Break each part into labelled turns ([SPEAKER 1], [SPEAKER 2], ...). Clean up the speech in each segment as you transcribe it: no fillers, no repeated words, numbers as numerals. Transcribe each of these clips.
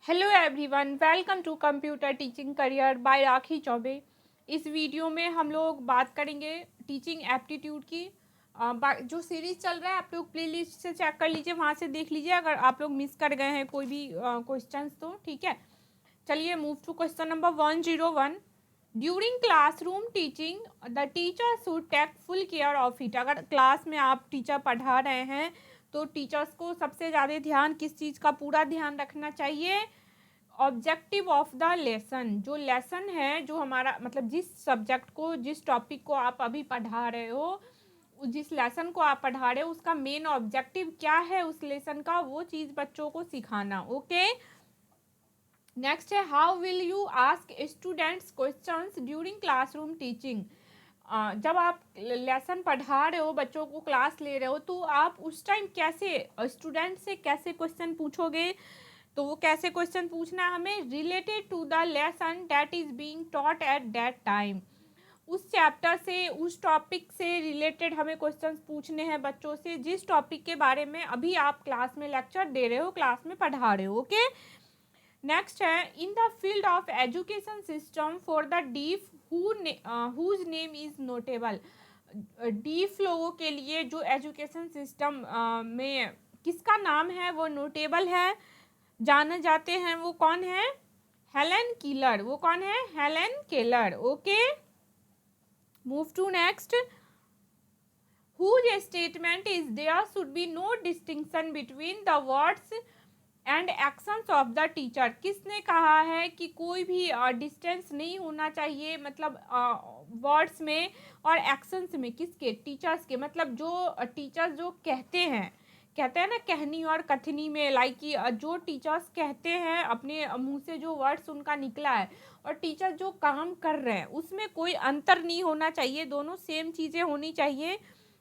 [SPEAKER 1] Hello everyone, welcome to computer teaching career by Rakhi Chaubey. इस video में हम लोग बात करेंगे टीचिंग एप्टीट्यूड की। जो सीरीज चल रहा है आप लोग प्लेलिस्ट से चेक कर लीजिए, वहाँ से देख लीजिए अगर आप लोग मिस कर गए हैं कोई भी क्वेश्चंस तो ठीक है। चलिए move to question number 101। During classroom teaching the teacher should take full care of it. अगर क्लास में आप टीचर पढ़ा रहे हैं तो टीचर्स को सबसे ज़्यादा ध्यान किस चीज़ का पूरा ध्यान रखना चाहिए? Objective of the lesson. जो लेसन है, जो हमारा मतलब जिस सब्जेक्ट को, जिस टॉपिक को आप अभी पढ़ा रहे हो, जिस लेसन को आप पढ़ा रहे हो उसका मेन ऑब्जेक्टिव क्या है उस लेसन का, वो चीज़ बच्चों को सिखाना। ओके, नेक्स्ट है how will you ask students questions during classroom teaching. जब आप लेसन पढ़ा रहे हो, बच्चों को क्लास ले रहे हो, तो आप उस टाइम कैसे स्टूडेंट से कैसे क्वेश्चन पूछोगे? तो वो कैसे क्वेश्चन पूछना है हमें? Related to the lesson that is being taught at that time. उस चैप्टर से, उस टॉपिक से रिलेटेड हमें क्वेश्चंस पूछने हैं बच्चों से, जिस टॉपिक के बारे में अभी आप क्लास में लेक्चर दे रहे हो, क्लास में पढ़ा रहे हो। ओके, नेक्स्ट है in the field of education system for the deaf whose name is notable. Deaf लोगों के लिए जो एजुकेशन सिस्टम में किसका नाम है वो नोटेबल है, जाने जाते हैं, वो कौन है? Helen Keller. वो कौन है? Helen Keller. Okay, move to next. whose statement is there should be no distinction between the words and actions of the teacher. किसने कहा है कि कोई भी डिस्टेंस नहीं होना चाहिए, मतलब वर्ड्स में और एक्शंस में? किसके? टीचर्स के। मतलब जो टीचर्स जो कहते हैं ना, कहनी और कथनी में, लाइक कि जो टीचर्स कहते हैं अपने मुंह से, जो वर्ड्स उनका निकला है, और टीचर जो काम कर रहे हैं, उसमें कोई अंतर नहीं होना चाहिए, दोनों सेम चीज़ें होनी चाहिए।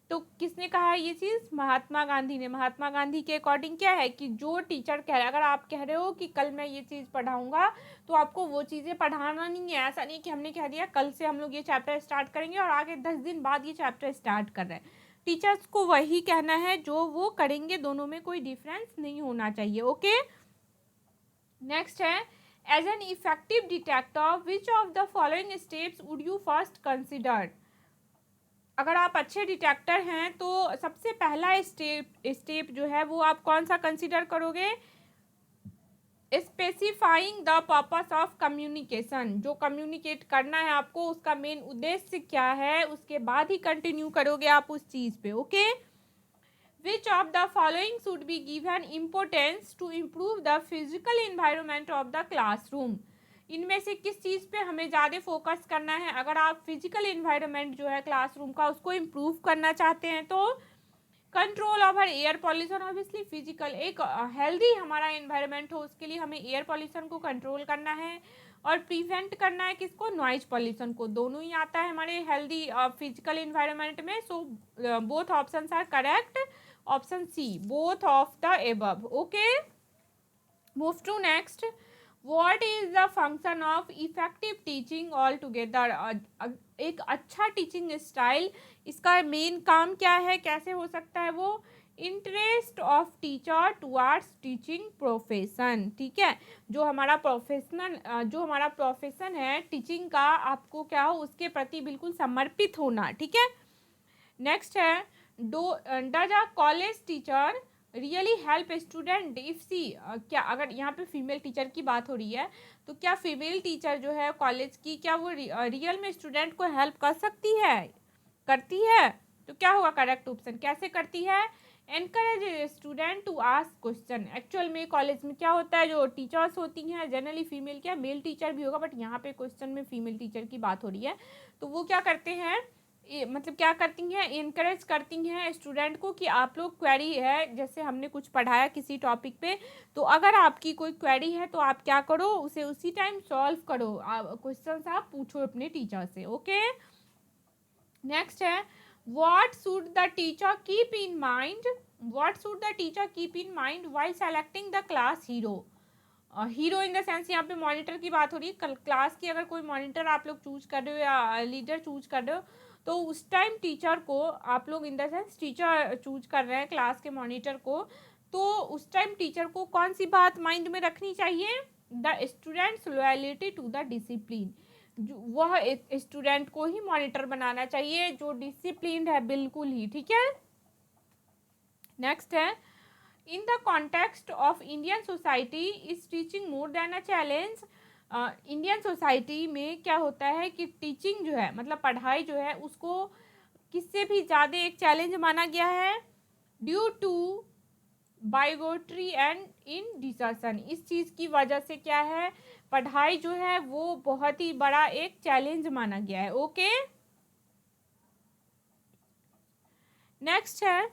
[SPEAKER 1] तो किसने कहा है ये चीज़? महात्मा गांधी ने। महात्मा गांधी के अकॉर्डिंग क्या है कि जो टीचर कह रहा है, अगर आप कह रहे हो कि कल मैं ये चीज़ पढ़ाऊंगा, तो आपको वो चीज़ें पढ़ाना नहीं है। ऐसा नहीं कि हमने कह दिया कल से हम लोग ये चैप्टर स्टार्ट करेंगे और आगे 10 दिन बाद ये चैप्टर स्टार्ट कर रहे हैं। टीचर्स को वही कहना है जो वो करेंगे, दोनों में कोई डिफरेंस नहीं होना चाहिए। ओके, नेक्स्ट है as an effective detector which of the following steps would you first consider. अगर आप अच्छे डिटेक्टर हैं तो सबसे पहला स्टेप जो है वो आप कौन सा कंसिडर करोगे? Specifying the purpose of communication. जो कम्युनिकेट करना है आपको, उसका मेन उद्देश्य क्या है, उसके बाद ही कंटिन्यू करोगे आप उस चीज़ पे। Okay, which of the following should be given importance to improve the physical environment of the classroom. इनमें से किस चीज़ पे हमें ज़्यादा फोकस करना है? अगर आप फिजिकल इन्वायरमेंट जो है क्लासरूम का उसको इम्प्रूव करना चाहते हैं तो control over air pollution. Obviously physical, एक हेल्दी हमारा इन्वायरमेंट हो उसके लिए हमें एयर पॉल्यूशन को कंट्रोल करना है, और प्रिवेंट करना है किसको? नॉइज पॉल्यूशन को। दोनों ही आता है हमारे हेल्दी फिजिकल इन्वायरमेंट में। So both options are correct. Option C, both of the above. Okay, move to next. What is the function of effective teaching all together. एक अच्छा टीचिंग स्टाइल, इसका main काम क्या है, कैसे हो सकता है वो? Interest of teacher towards teaching profession. ठीक है, जो हमारा प्रोफेशन है टीचिंग का, आपको क्या हो उसके प्रति बिल्कुल समर्पित होना। ठीक है, नेक्स्ट है does a college teacher really help student if see. क्या, अगर यहाँ पे फीमेल टीचर की बात हो रही है, तो क्या फीमेल टीचर जो है कॉलेज की, क्या वो रियल में स्टूडेंट को हेल्प कर सकती है, करती है? तो क्या होगा करेक्ट ऑप्शन? कैसे करती है? Encourage student to ask question. Actual में कॉलेज में क्या होता है, जो टीचर्स होती हैं जनरली फीमेल, क्या मेल टीचर भी होगा, बट यहाँ पे क्वेश्चन में फीमेल टीचर की बात हो रही है, तो वो क्या करते हैं, मतलब क्या करती हैं, इनकरेज करती हैं स्टूडेंट को कि आप लोग क्वेरी है, जैसे हमने कुछ पढ़ाया किसी टॉपिक पे, तो अगर आपकी कोई क्वेरी है तो आप क्या करो, उसे उसी टाइम सॉल्व करो, क्वेश्चंस आप पूछो अपने टीचर से। ओके, नेक्स्ट है what should the teacher keep in mind. What should the teacher keep in mind while selecting the class hero. Hero in the sense यहाँ पे मॉनिटर की बात हो रही है। क्लास की अगर कोई मॉनिटर आप लोग चूज कर रहे हो या लीडर चूज कर रहे हो, तो उस टाइम टीचर को आप लोग, in the sense teacher choose कर रहे हैं क्लास के मॉनिटर को, तो उस टाइम टीचर को कौन सी बात माइंड में रखनी चाहिए? The students loyalty to the discipline, वह स्टूडेंट को ही मॉनिटर बनाना चाहिए जो डिसिप्लिन है बिल्कुल ही, ठीक है। नेक्स्ट है, in the context of Indian society is teaching more than a challenge. Indian society में क्या होता है कि टीचिंग जो है मतलब पढ़ाई जो है उसको किससे भी ज़्यादा एक चैलेंज माना गया है, ड्यू टू बाइगोट्री एंड इनडिसर्शन। इस चीज़ की वजह से क्या है, पढ़ाई जो है वो बहुत ही बड़ा एक चैलेंज माना गया है। ओके, नेक्स्ट है,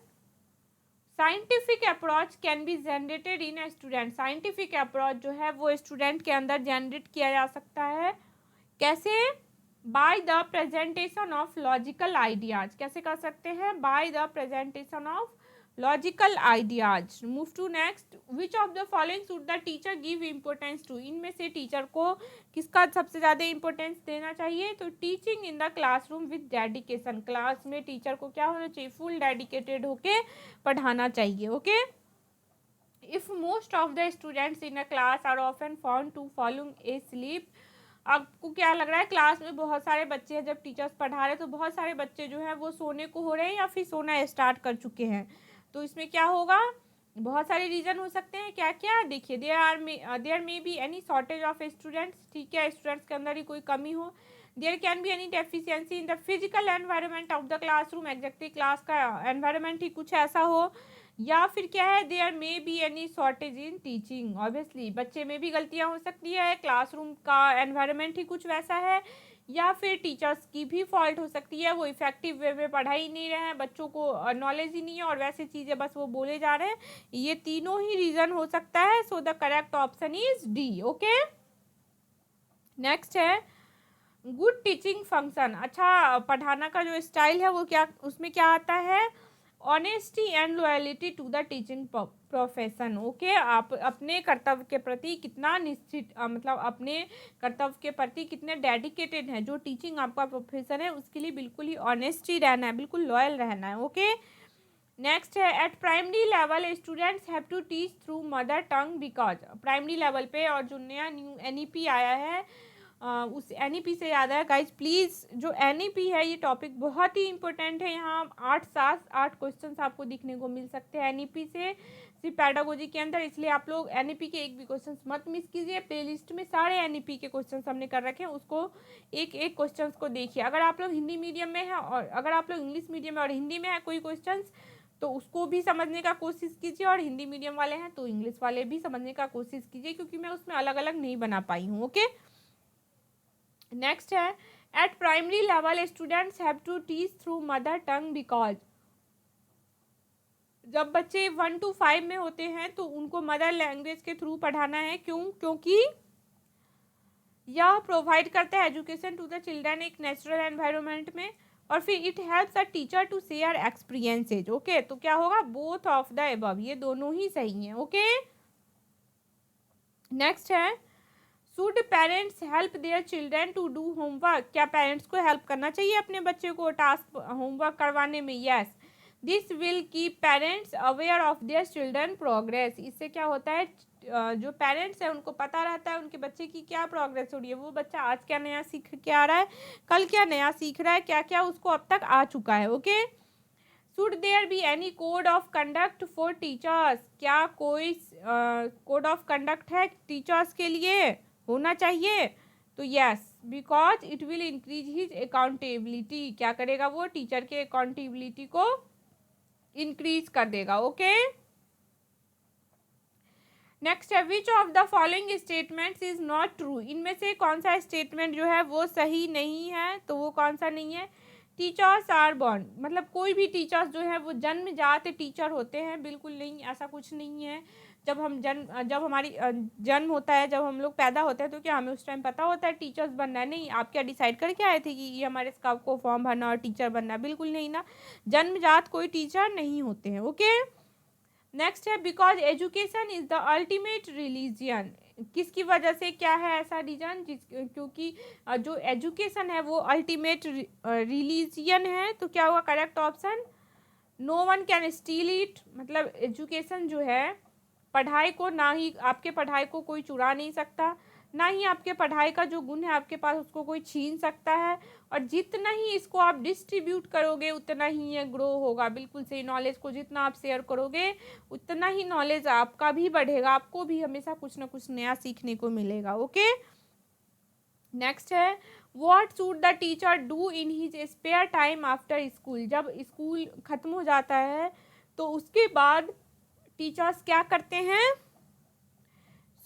[SPEAKER 1] scientific approach can be generated in a student. Scientific approach जो है वो स्टूडेंट के अंदर जनरेट किया जा सकता है, कैसे? By the presentation of logical ideas. कैसे कर सकते हैं? By the presentation of logical ideas. Move to next, which of the following should the teacher give importance to. इनमें से टीचर को किसका सबसे ज़्यादा इंपॉर्टेंस देना चाहिए? तो teaching in the classroom with dedication. Class में टीचर को क्या होना चाहिए? फुल डेडिकेटेड होके पढ़ाना चाहिए। Okay, if most of the students in a class are often found to following asleep. आपको क्या लग रहा है, क्लास में बहुत सारे बच्चे हैं, जब टीचर्स पढ़ा रहे हैं तो बहुत सारे बच्चे जो हैं वो सोने को हो रहे हैं या फिर सोना स्टार्ट कर चुके हैं, तो इसमें क्या होगा? बहुत सारे रीज़न हो सकते हैं। क्या क्या? देखिए, there may be any shortage of students, ठीक है, स्टूडेंट्स के अंदर ही कोई कमी हो। There can be any deficiency in the physical environment of the classroom, exactly class का एनवायरनमेंट ही कुछ ऐसा हो। या फिर क्या है, there may be any shortage in teaching. Obviously बच्चे में भी गलतियां हो सकती है, क्लासरूम का एनवायरनमेंट ही कुछ वैसा है, या फिर टीचर्स की भी फॉल्ट हो सकती है, वो इफेक्टिव वे में पढ़ा ही नहीं रहे हैं, बच्चों को नॉलेज ही नहीं है और वैसी चीज़ें बस वो बोले जा रहे हैं। ये तीनों ही रीज़न हो सकता है। So the correct option is D. Okay, next है, गुड टीचिंग फंक्शन। अच्छा पढ़ाना का जो स्टाइल है वो क्या, उसमें क्या आता है? Honesty and loyalty to the teaching profession. Okay, आप अपने कर्तव्य के प्रति कितना निश्चित मतलब अपने कर्तव्य के प्रति कितने डेडिकेटेड हैं। जो टीचिंग आपका प्रोफेशन है उसके लिए बिल्कुल ही ऑनेस्टी रहना है, बिल्कुल लॉयल रहना है। ओके, नेक्स्ट है, at primary level students have to teach through mother tongue because. Primary level पे और जो नया न्यू NEP आया है उस NEP से याद है गाइज, प्लीज़ जो NEP है ये टॉपिक बहुत ही इंपॉर्टेंट है। यहाँ 8 क्वेश्चन आपको दिखने को मिल सकते हैं NEP से, सिर्फ पैडागोजी के अंदर, इसलिए आप लोग NEP के एक भी क्वेश्चन मत मिस कीजिए। प्लेलिस्ट में सारे NEP के क्वेश्चन हमने कर रखे हैं, उसको एक एक क्वेश्चन को देखिए। अगर आप लोग हिंदी मीडियम में हैं और अगर आप लोग इंग्लिश मीडियम में और हिंदी में है कोई क्वेश्चन, तो उसको भी समझने का कोशिश कीजिए, और हिंदी मीडियम वाले हैं तो इंग्लिश वाले भी समझने का कोशिश कीजिए, क्योंकि मैं उसमें अलग अलग नहीं बना पाई हूँ। ओके, नेक्स्ट है, at primary level students have to teach through mother tongue because. जब बच्चे 1 to 5 में होते हैं तो उनको मदर लैंग्वेज के थ्रू पढ़ाना है। क्यों? क्योंकि यह प्रोवाइड करता है एजुकेशन टू द चिल्ड्रन एक नेचुरल एनवायरनमेंट में, और फिर it helps a teacher to share experiences. Okay, तो क्या होगा? बोथ ऑफ द अबव, ये दोनों ही सही हैं। ओके, नेक्स्ट है, should parents help their children to do homework. क्या पेरेंट्स को हेल्प करना चाहिए अपने बच्चे को टास्क होमवर्क करवाने में? Yes, this will keep parents aware of their children progress. इससे क्या होता है, जो पेरेंट्स हैं उनको पता रहता है उनके बच्चे की क्या प्रोग्रेस हो रही है, वो बच्चा आज क्या नया सीख के आ रहा है, कल क्या नया सीख रहा है, क्या क्या उसको अब तक आ चुका है। Okay, should there be any code of conduct for teachers. क्या कोई कोड ऑफ कंडक्ट है टीचर्स के लिए? होना चाहिए। तो yes, because it will increase his accountability. क्या करेगा वो? टीचर के अकाउंटेबिलिटी को इंक्रीज कर देगा। ओके, नेक्स्ट है, विच of the following statements is not true. इनमें से कौन सा स्टेटमेंट जो है वो सही नहीं है? तो वो कौन सा नहीं है? टीचर्स आर बॉर्न, मतलब कोई भी टीचर्स जो है वो जन्मजात टीचर होते हैं? बिल्कुल नहीं, ऐसा कुछ नहीं है। जब हमारी जन्म होता है, जब हम लोग पैदा होते हैं, तो क्या हमें उस टाइम पता होता है टीचर्स बनना है? नहीं। आप क्या डिसाइड करके आए थे कि ये हमारे स्काउट को फॉर्म भरना और टीचर बनना है? बिल्कुल नहीं ना, जन्मजात कोई टीचर नहीं होते हैं। ओके, नेक्स्ट है, because education is the ultimate religion. किसकी वजह से? क्या है ऐसा रीजन? क्योंकि जो एजुकेशन है वो अल्टीमेट रिलीजियन है। तो क्या होगा correct option? No one can steal it, मतलब एजुकेशन जो है पढ़ाई को, ना ही आपके पढ़ाई को कोई चुरा नहीं सकता, ना ही आपके पढ़ाई का जो गुण है आपके पास उसको कोई छीन सकता है। और जितना ही इसको आप डिस्ट्रीब्यूट करोगे उतना ही ये ग्रो होगा। बिल्कुल सही, नॉलेज को जितना आप शेयर करोगे उतना ही नॉलेज आपका भी बढ़ेगा, आपको भी हमेशा कुछ ना कुछ नया सीखने को मिलेगा। ओके, नेक्स्ट है what should the teacher do in his spare time after school. जब स्कूल खत्म हो जाता है तो उसके बाद टीचर्स क्या करते हैं,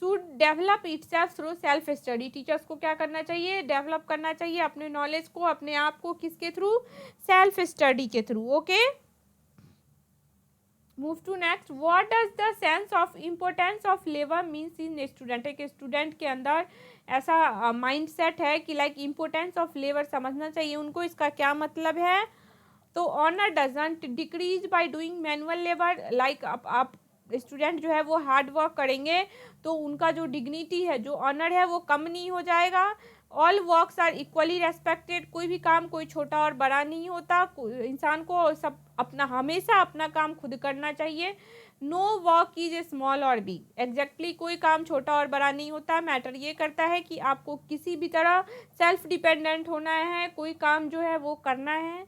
[SPEAKER 1] should develop itself through self study. Teachers को क्या करना चाहिए, डेवलप करना चाहिए अपने नॉलेज को, अपने आप को, किसके थ्रू, सेल्फ स्टडी के थ्रू। Okay, move to next, what does the sense of importance of labour means in student. एक स्टूडेंट के अंदर ऐसा माइंडसेट है कि लाइक इम्पोर्टेंस ऑफ लेबर समझना चाहिए उनको, इसका क्या मतलब है। तो honour doesn't decrease by doing manual labour, like आप स्टूडेंट जो है वो हार्ड वर्क करेंगे तो उनका जो डिग्निटी है, जो ऑनर है, वो कम नहीं हो जाएगा। All works are equally respected, कोई भी काम कोई छोटा और बड़ा नहीं होता, इंसान को सब अपना हमेशा अपना काम खुद करना चाहिए। No work is a small or big, exactly कोई काम छोटा और बड़ा नहीं होता। मैटर ये करता है कि आपको किसी भी तरह सेल्फ डिपेंडेंट होना है, कोई काम जो है वो करना है,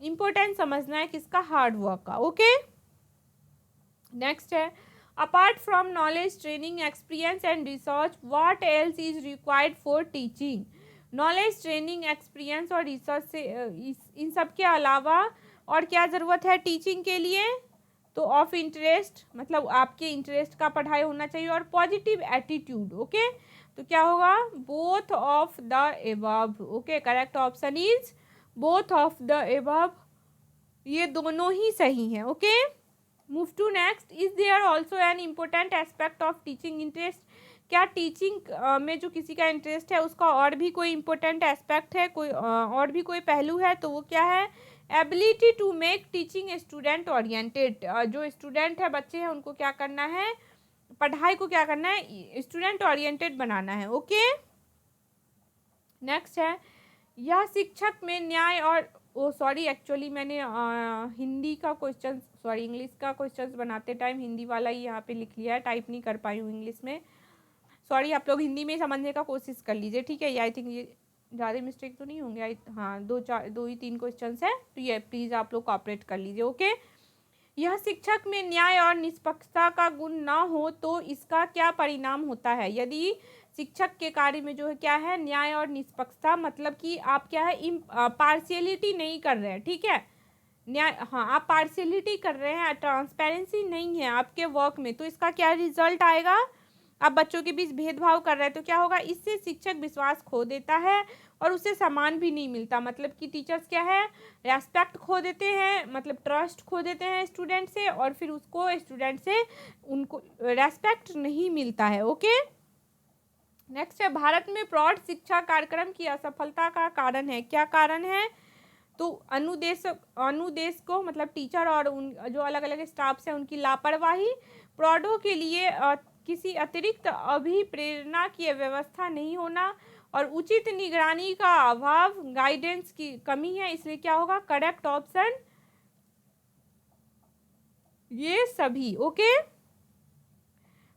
[SPEAKER 1] इम्पोर्टेंट समझना है किसका, हार्ड वर्क का। ओके, नेक्स्ट है apart from knowledge, training, experience and research what else is required for teaching. Knowledge, training, experience और रिसर्च से इन सब के अलावा और क्या ज़रूरत है टीचिंग के लिए, तो ऑफ इंटरेस्ट, मतलब आपके इंटरेस्ट का पढ़ाई होना चाहिए, और पॉजिटिव एटीट्यूड। ओके, तो क्या होगा, both of the above. Okay, correct option is both of the above, ये दोनों ही सही हैं। Okay, move to next, is there also an important aspect of teaching interest. क्या टीचिंग में जो किसी का इंटरेस्ट है उसका और भी कोई इम्पोर्टेंट एस्पेक्ट है, कोई और भी कोई पहलू है, तो वो क्या है, ability to make teaching student oriented. जो स्टूडेंट है, बच्चे हैं, उनको क्या करना है, पढ़ाई को क्या करना है, स्टूडेंट ओरिएंटेड बनाना है। ओके, नेक्स्ट है यह शिक्षक में न्याय और सॉरी एक्चुअली मैंने हिंदी का क्वेश्चन, सॉरी इंग्लिश का क्वेश्चन बनाते टाइम हिंदी वाला ही यहाँ पे लिख लिया है, टाइप नहीं कर पाई हूँ इंग्लिश में, सॉरी। आप लोग हिंदी में समझने का कोशिश कर लीजिए, ठीक है। ये आई थिंक ये ज़्यादा मिस्टेक तो नहीं होंगे, हाँ 2 ही 3 क्वेश्चन है, तो ये प्लीज़ आप लोग कॉपरेट कर लीजिए। ओके, यह शिक्षक में न्याय और निष्पक्षता का गुण ना हो तो इसका क्या परिणाम होता है। यदि शिक्षक के कार्य में जो है क्या है, न्याय और निष्पक्षता, मतलब कि आप क्या है, पार्शियलिटी नहीं कर रहे हैं, ठीक है, न्याय, हाँ आप पार्शियलिटी कर रहे हैं, ट्रांसपेरेंसी नहीं है आपके वर्क में, तो इसका क्या रिजल्ट आएगा, आप बच्चों के बीच भेदभाव कर रहे हैं, तो क्या होगा, इससे शिक्षक विश्वास खो देता है और उसे सम्मान भी नहीं मिलता। मतलब कि टीचर्स क्या है, रेस्पेक्ट खो देते हैं, मतलब ट्रस्ट खो देते हैं स्टूडेंट से, और फिर उसको स्टूडेंट से उनको रेस्पेक्ट नहीं मिलता है। ओके, नेक्स्ट है भारत में प्रौढ़ शिक्षा कार्यक्रम की असफलता का कारण है। क्या कारण है, तो अनुदेश को, मतलब टीचर और उन जो अलग अलग स्टाफ्स हैं उनकी लापरवाही, प्रौढ़ों के लिए किसी अतिरिक्त अभिप्रेरणा की व्यवस्था नहीं होना, और उचित निगरानी का अभाव, गाइडेंस की कमी है, इसलिए क्या होगा, करेक्ट ऑप्शन ये सभी। ओके,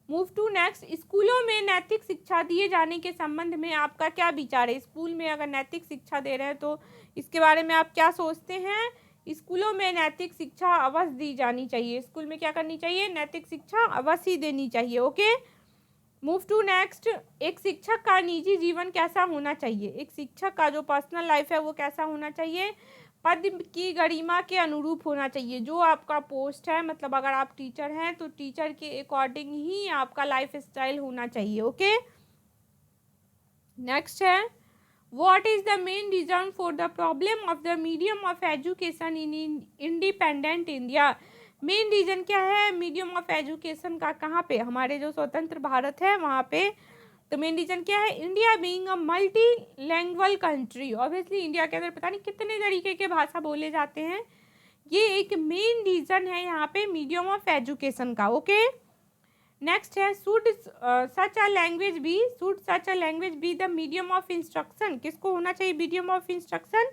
[SPEAKER 1] मूव टू नेक्स्ट, स्कूलों में नैतिक शिक्षा दिए जाने के संबंध में आपका क्या विचार है। स्कूल में अगर नैतिक शिक्षा दे रहे हैं तो इसके बारे में आप क्या सोचते हैं। स्कूलों में नैतिक शिक्षा अवश्य दी जानी चाहिए, स्कूल में क्या करनी चाहिए, नैतिक शिक्षा अवश्य ही देनी चाहिए। ओके, मूव टू नेक्स्ट, एक शिक्षक का निजी जीवन कैसा होना चाहिए। एक शिक्षक का जो पर्सनल लाइफ है वो कैसा होना चाहिए, पद की गरिमा के अनुरूप होना चाहिए। जो आपका पोस्ट है, मतलब अगर आप टीचर हैं तो टीचर के अकॉर्डिंग ही आपका लाइफ स्टाइल होना चाहिए। ओके, नेक्स्ट है what is the main reason for the problem of the medium of education in independent India. Main reason क्या है मीडियम ऑफ एजुकेशन का, कहाँ पे, हमारे जो स्वतंत्र भारत है वहाँ पे। तो मेन रीजन क्या है, India being a multi language country, obviously India के अंदर पता नहीं कितने तरीके के भाषा बोले जाते हैं, ये एक मेन रीजन है यहाँ पे मीडियम ऑफ एजुकेशन का। ओके, नेक्स्ट है should such a language be the medium of instruction. किसको होना चाहिए मीडियम ऑफ इंस्ट्रक्शन,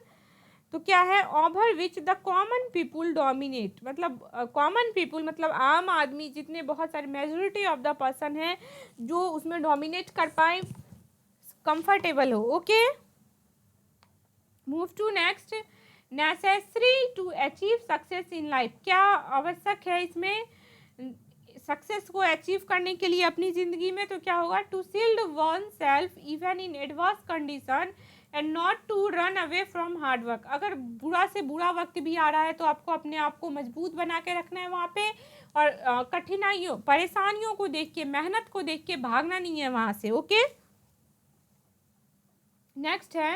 [SPEAKER 1] तो क्या है, over which the common people dominate, मतलब कॉमन पीपुल मतलब आम आदमी, जितने बहुत सारे मेजोरिटी ऑफ द पर्सन है जो उसमें डोमिनेट कर पाए, कंफर्टेबल हो। Okay, move to next, necessary to achieve success in life, क्या आवश्यक है इसमें सक्सेस को अचीव करने के लिए अपनी ज़िंदगी में, तो क्या होगा, to shield oneself even in adverse condition and not to run away from hard work. अगर बुरा से बुरा वक्त भी आ रहा है तो आपको अपने आप को मजबूत बना के रखना है वहाँ पे, और कठिनाइयों परेशानियों को देख के, मेहनत को देख के भागना नहीं है वहाँ से। ओके, नेक्स्ट है,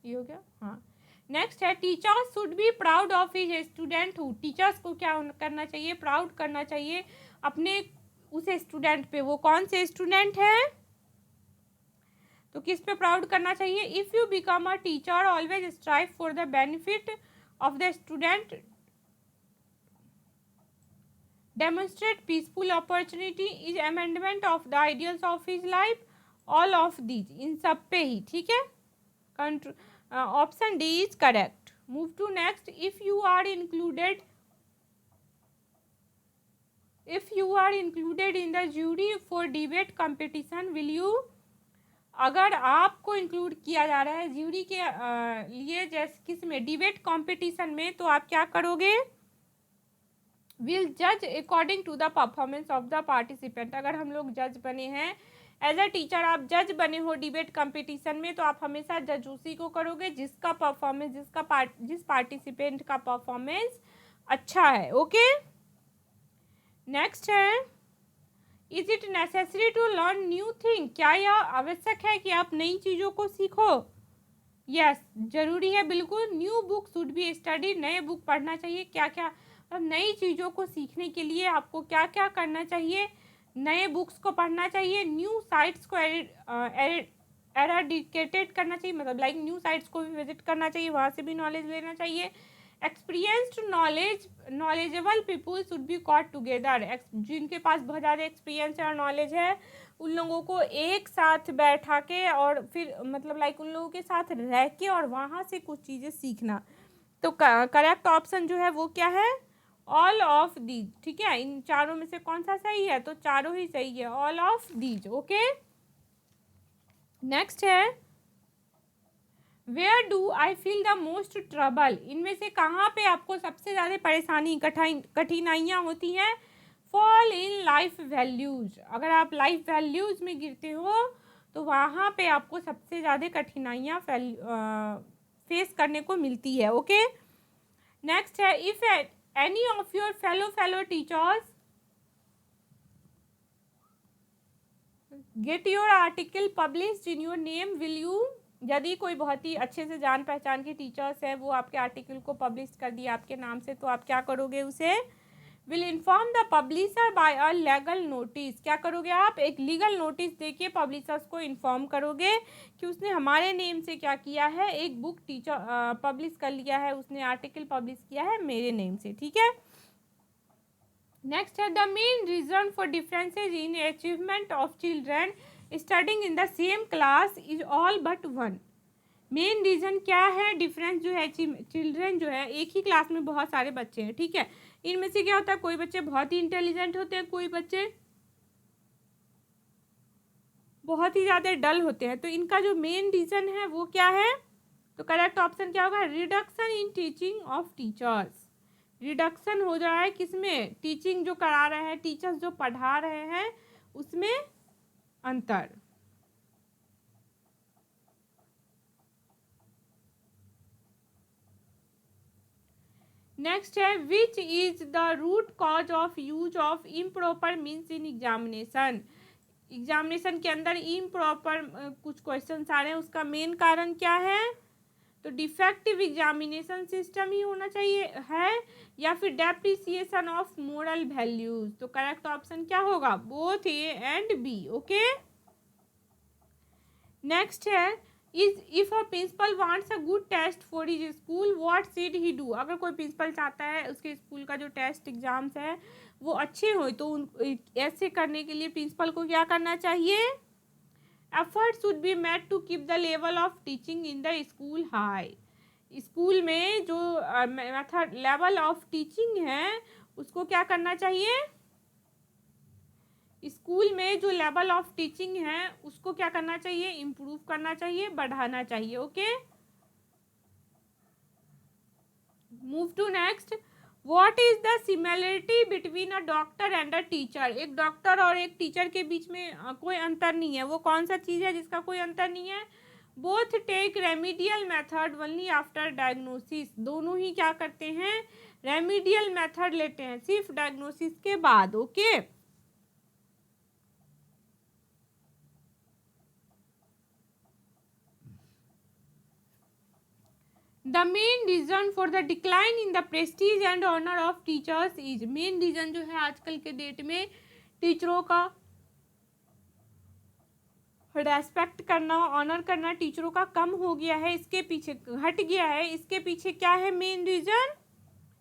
[SPEAKER 1] ये हो गया, हाँ। नेक्स्ट है, teachers should be proud of his student who, teachers को क्या करना चाहिए, प्राउड करना चाहिए अपने उस स्टूडेंट पे। वो कौन से स्टूडेंट है, तो किस पे प्राउड करना चाहिए, if you become a teacher always strive for the benefit of the student, demonstrate peaceful opportunity, is amendment of the ideals of his life, all of these, इन सब पे ही, ठीक है, option D is correct. Move to next, if you are included in the jury for debate competition will you, अगर आपको include किया जा रहा है ज्यूरी के लिए, जैसे किस में, डिबेट कंपटीशन में, तो आप क्या करोगे, विल जज according to the performance of the participant. अगर हम लोग जज बने हैं, एज अ टीचर आप जज बने हो डिबेट कंपटीशन में, तो आप हमेशा जज उसी को करोगे जिसका परफॉर्मेंस, जिस पार्टिसिपेंट का परफॉर्मेंस अच्छा है। ओके, नेक्स्ट है, is it necessary to learn new thing, क्या यह आवश्यक है कि आप नई चीज़ों को सीखो, यस जरूरी है बिल्कुल। New book should be study, नए बुक पढ़ना चाहिए, क्या क्या, नई चीज़ों को सीखने के लिए आपको क्या क्या करना चाहिए, नए बुक्स को पढ़ना चाहिए, न्यू साइट्स को एराडिकेटेड करना चाहिए, मतलब लाइक न्यू साइट्स को भी विजिट करना चाहिए, वहाँ से भी नॉलेज लेना चाहिए। Experienced knowledgeable people should be caught together, जिनके पास बहुत ज़्यादा एक्सपीरियंस और नॉलेज है उन लोगों को एक साथ बैठा के, और फिर मतलब लाइक उन लोगों के साथ रह के और वहाँ से कुछ चीज़ें सीखना। तो करेक्ट ऑप्शन जो है वो क्या है, ऑल ऑफ दीज, ठीक है। इन चारों में से कौन सा सही है, तो चारों ही सही है, all of these. Okay, next है, where do I feel the most trouble, इनमें से कहाँ पे आपको सबसे ज़्यादा परेशानी कठिनाइयाँ होती हैं, फॉल इन लाइफ वैल्यूज, अगर आप लाइफ वैल्यूज में गिरते हो तो वहाँ पे आपको सबसे ज़्यादा कठिनाइयाँ फेस करने को मिलती है। ओके, नेक्स्ट है, if any of your fellow teachers get your article published in your name will you, यदि कोई बहुत ही अच्छे से जान पहचान के टीचर्स है वो आपके आर्टिकल को पब्लिश कर दिया आपके नाम से, तो आप क्या करोगे, उसे will inform the publisher by a legal notice, क्या करोगे आप, एक लीगल नोटिस देके पब्लिशर्स को इन्फॉर्म करोगे कि उसने हमारे नेम से क्या किया है, एक बुक टीचर पब्लिश कर लिया है, उसने आर्टिकल पब्लिश किया है मेरे नेम से, ठीक है। नेक्स्ट है, the main reason for differences in achievement of children studying in the same class is all but one, main reason क्या है, डिफरेंस जो है, चिल्ड्रन जो है एक ही क्लास में बहुत सारे बच्चे हैं, ठीक है, इनमें से क्या होता है, कोई बच्चे बहुत ही इंटेलिजेंट होते हैं, कोई बच्चे बहुत ही ज़्यादा डल होते हैं, तो इनका जो मेन रीज़न है वो क्या है, तो करेक्ट ऑप्शन क्या होगा, reduction in teaching of teachers, reduction हो रहा है किसमें, टीचिंग जो करा रहे हैं, टीचर्स जो पढ़ा रहे हैं उसमें अंतर। नेक्स्ट है, which is the root cause of use of improper means in examination, examination के अंदर इम्प्रॉपर कुछ क्वेश्चन आ रहे हैं, उसका मेन कारण क्या है, तो डिफेक्टिव एग्जामिनेशन सिस्टम ही होना चाहिए है, या फिर डेप्रिसिएशन ऑफ मोरल वैल्यूज, तो करेक्ट ऑप्शन क्या होगा, both A and B. Okay, next है, if a principal wants a good test for his school what should he do, अगर कोई प्रिंसिपल चाहता है उसके स्कूल का जो टेस्ट एग्जाम्स है वो अच्छे हो, तो ऐसे करने के लिए प्रिंसिपल को क्या करना चाहिए, effort should be made to keep the level of teaching in the school high, school में जो मेथड लेवल ऑफ टीचिंग है उसको क्या करना चाहिए, स्कूल में जो लेवल ऑफ टीचिंग है उसको क्या करना चाहिए, इम्प्रूव करना चाहिए, बढ़ाना चाहिए। Okay, move to next. What is the similarity between a doctor and a teacher? एक डॉक्टर और एक टीचर के बीच में कोई अंतर नहीं है, वो कौन सा चीज़ है जिसका कोई अंतर नहीं है? Both take remedial method only after diagnosis. दोनों ही क्या करते हैं, रेमिडियल मेथड लेते हैं सिर्फ डायग्नोसिस के बाद। Okay, the main reason for the decline in the prestige and honour of teachers is. Main reason जो है आजकल के डेट में टीचरों का रेस्पेक्ट करना, ऑनर करना टीचरों का कम हो गया है, इसके पीछे हट गया है, इसके पीछे क्या है main reason?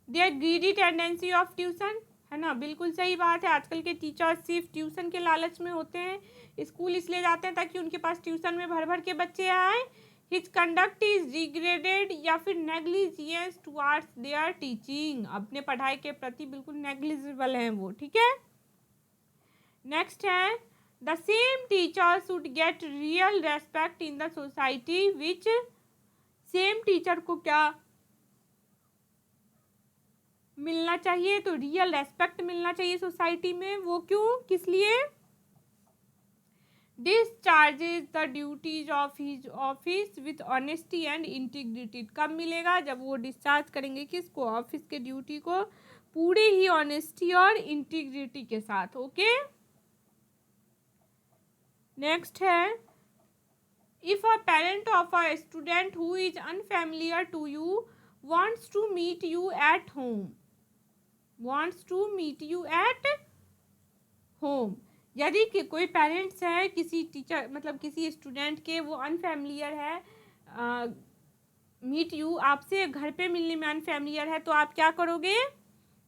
[SPEAKER 1] Their greedy tendency of tuition, है ना, बिल्कुल सही बात है। आजकल के टीचर्स सिर्फ ट्यूशन के लालच में होते हैं, स्कूल इसलिए जाते हैं ताकि उनके पास ट्यूशन में भर भर के बच्चे आए। हिज कंडक्ट इज डिग्रेडेड या फिर नेग्लिजियंस टुवार्ड्स देयर टीचिंग, अपने पढ़ाई के प्रति बिल्कुल नेग्लिजिबल हैं वो। ठीक है, नेक्स्ट है the same teacher should get real respect in the society which. Same teacher को क्या मिलना चाहिए, तो रियल रेस्पेक्ट मिलना चाहिए सोसाइटी में। वो क्यों, किस लिए? Discharges the duties of his office with honesty and integrity. कब मिलेगा, जब वो डिस्चार्ज करेंगे किसको, ऑफिस के ड्यूटी को पूरी ही ऑनेस्टी और इंटीग्रिटी के साथ। ओके, नेक्स्ट है if a parent of a student who is unfamiliar to you wants to meet you at home, wants to meet you at home। यदि कि कोई पेरेंट्स है किसी टीचर मतलब किसी स्टूडेंट के, वो अनफैमिलियर है, मीट यू आपसे घर पे मिलने में अनफैमिलियर है, तो आप क्या करोगे?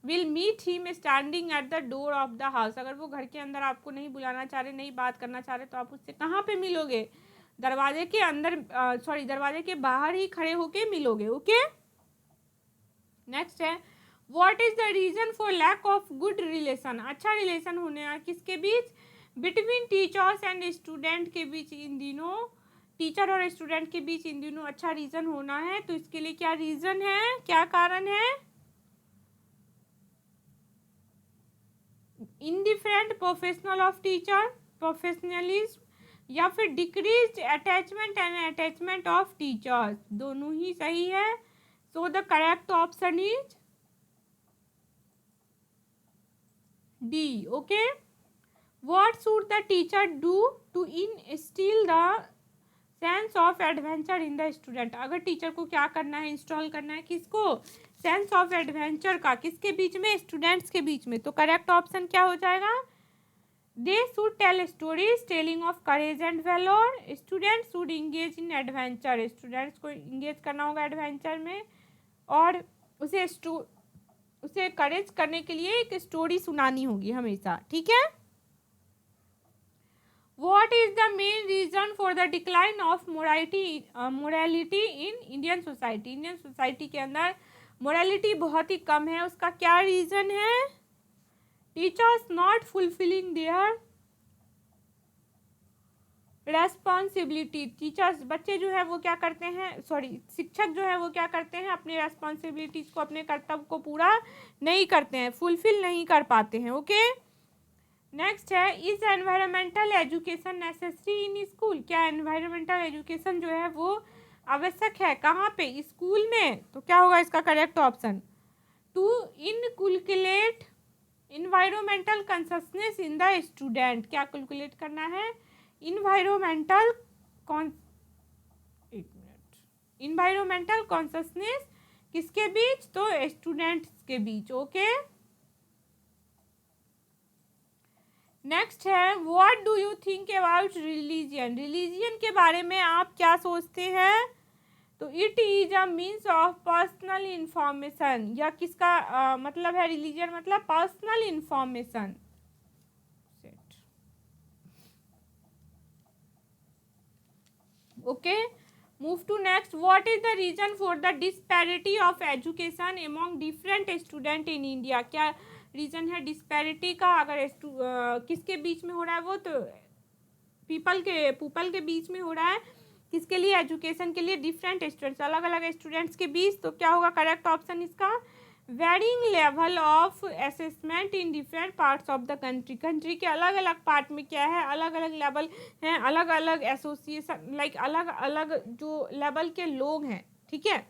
[SPEAKER 1] Will meet him standing at the door of the house. अगर वो घर के अंदर आपको नहीं बुलाना चाह रहे, नहीं बात करना चाह रहे, तो आप उससे कहाँ पे मिलोगे? दरवाजे के अंदर, सॉरी दरवाजे के बाहर ही खड़े होके मिलोगे। ओके, नेक्स्ट है what is the reason for lack of good relation. अच्छा रिलेशन होने किसके बीच, बिटवीन टीचर्स एंड स्टूडेंट के बीच, इन दिनों टीचर और स्टूडेंट के बीच इन दिनों अच्छा रीजन होना है, तो इसके लिए क्या रीजन है, क्या कारण है? Indifferent professional of teacher, professionalism, या फिर decrease attachment and attachment of teachers, दोनों ही सही है। So the correct option is D. Okay, what should the teacher do to instill the sense of adventure in the student? अगर teacher को क्या करना है, इंस्टॉल करना है किसको, सेंस ऑफ एडवेंचर का, किसके बीच में, स्टूडेंट्स के बीच में, तो करेक्ट ऑप्शन क्या हो जाएगा? They should tell stories telling of courage and valour, students should engage in adventure, students को इंगेज करना होगा एडवेंचर में, और उसे करेज करने के लिए एक स्टोरी सुनानी होगी हमेशा। ठीक है, What is the main reason for the decline of morality in Indian society? Indian society के अंदर मोरालिटी बहुत ही कम है, उसका क्या रीजन है? Teachers not fulfilling their responsibility. Teachers, बच्चे जो है वो क्या करते हैं, सॉरी शिक्षक जो है वो क्या करते हैं, अपनी रेस्पॉन्सिबिलिटीज को, अपने कर्तव्य को पूरा नहीं करते हैं, फुलफिल नहीं कर पाते हैं। ओके, नेक्स्ट है is environmental education necessary in school. क्या एनवायरमेंटल एजुकेशन जो है वो आवश्यक है, कहाँ पे, स्कूल में? तो क्या होगा इसका correct option? To inculcate environmental consciousness in the student. क्या कैलकुलेट करना है, इन्वायरमेंटल इन्वायरमेंटल कॉन्शसनेस किसके बीच, तो स्टूडेंट्स के बीच। ओके, नेक्स्ट है what do you think about religion. Religion के बारे में आप क्या सोचते हैं, तो it is a means of personal information, या किसका मतलब है रिलीजियन, मतलब personal information. Okay, move to next, what is the reason for the disparity of education among different student in India? क्या रीजन है डिस्पैरिटी का? अगर किसके बीच में हो रहा है वो, तो पीपल के बीच में हो रहा है। किसके लिए? एजुकेशन के लिए, डिफरेंट स्टूडेंट्स, अलग अलग स्टूडेंट्स के बीच। तो क्या होगा करेक्ट ऑप्शन इसका? Varying level of assessment in different parts of the country. Country के अलग अलग पार्ट में क्या है, अलग अलग लेवल हैं, अलग अलग एसोसिएशन, लाइक अलग अलग जो लेवल के लोग हैं, ठीक है,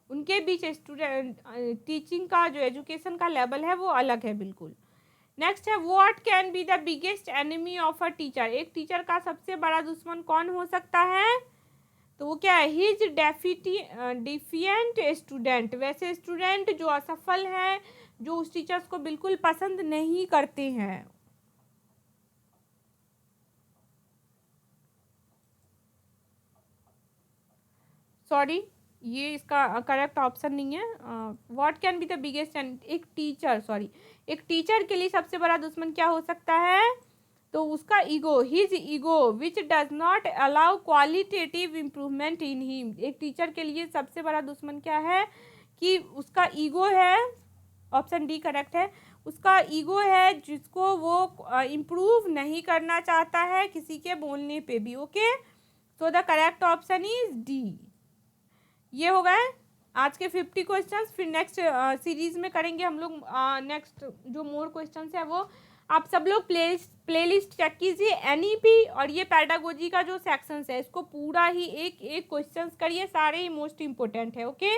[SPEAKER 1] उनके बीच स्टूडेंट टीचिंग का जो एजुकेशन का लेवल है वो अलग है बिल्कुल। नेक्स्ट है, what can be the biggest enemy of a teacher? एक टीचर का सबसे बड़ा दुश्मन कौन हो सकता है? तो वो क्या है? हिज डिफिएंट स्टूडेंट, वैसे स्टूडेंट जो असफल है, जो उस टीचर्स को बिल्कुल पसंद नहीं करते हैं। सॉरी, ये इसका करेक्ट ऑप्शन नहीं है। What can be the biggest, एक टीचर के लिए सबसे बड़ा दुश्मन क्या हो सकता है? तो उसका ego, his ego which does not allow qualitative improvement in him. एक टीचर के लिए सबसे बड़ा दुश्मन क्या है? कि उसका ईगो है, ऑप्शन डी करेक्ट है, उसका ईगो है जिसको वो इम्प्रूव नहीं करना चाहता है किसी के बोलने पे भी। ओके, तो the correct option is D. ये हो गए आज के 50 क्वेश्चंस। फिर नेक्स्ट सीरीज में करेंगे हम लोग नेक्स्ट जो मोर क्वेश्चंस है वो। आप सब लोग प्लेलिस्ट चेक कीजिए, एनईपी और ये पैडागोजी का जो सेक्शंस है इसको पूरा ही एक एक क्वेश्चंस करिए, सारे ही मोस्ट इंपोर्टेंट है। ओके।